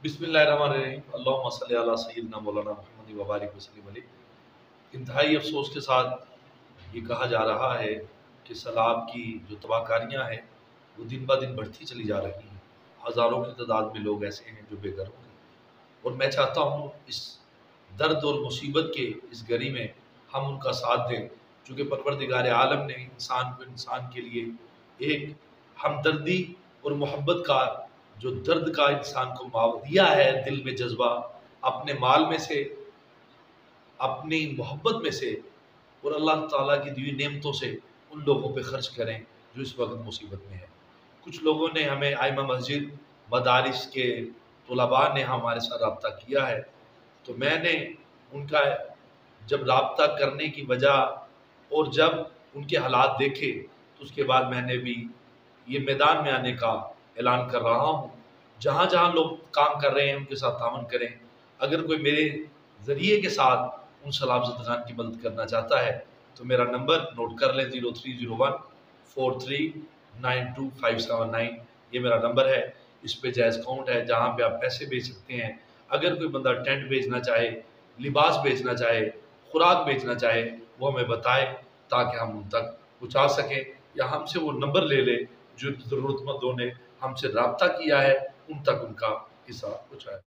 बिस्मिल्लाहिर्रहमानिर्रहीम अल्लाहुम्मा सल्ली अला सय्यिदिना मौलाना मुहम्मद व बारिक वसल्लिम अलैहि। इंतहाई अफसोस के साथ ये कहा जा रहा है कि सैलाब की जो तबाहकारियाँ हैं वो दिन ब दिन बढ़ती चली जा रही हैं। हज़ारों की तादाद में लोग ऐसे हैं जो बेघर होंगे, और मैं चाहता हूँ इस दर्द और मुसीबत के इस घड़ी में हम उनका साथ दें, चूँकि परवरदिगार आलम ने इंसान को इंसान के लिए एक हमदर्दी और मोहब्बत का जो दर्द का इंसान को दिया है, दिल में जज्बा अपने माल में से, अपनी मोहब्बत में से और अल्लाह ताला की दी हुई नेमतों से उन लोगों पे खर्च करें जो इस वक्त मुसीबत में है। कुछ लोगों ने हमें आइमा मस्जिद मदारिस के तुलबा ने हमारे साथ रब्ता किया है, तो मैंने उनका जब रब्ता करने की वजह और जब उनके हालात देखे तो उसके बाद मैंने भी ये मैदान में आने का ऐलान कर रहा हूँ। जहाँ जहाँ लोग काम कर रहे हैं उनके साथ तावन करें। अगर कोई मेरे ज़रिए के साथ उन सैलाब ज़दगान की मदद करना चाहता है तो मेरा नंबर नोट कर लें, 0301 4392 ये मेरा नंबर है। इस पे जायज़ अकाउंट है जहाँ पे आप पैसे भेज सकते हैं। अगर कोई बंदा टेंट भेजना चाहे, लिबास भेजना चाहे, खुराक भेजना चाहे, वो हमें बताए ताकि हम उन तक पहुँचा सकें, या हमसे वो नंबर ले ले जो ज़रूरतमंदों ने हमसे रब्ता किया है उन तक उनका हिस्सा पहुँचाए।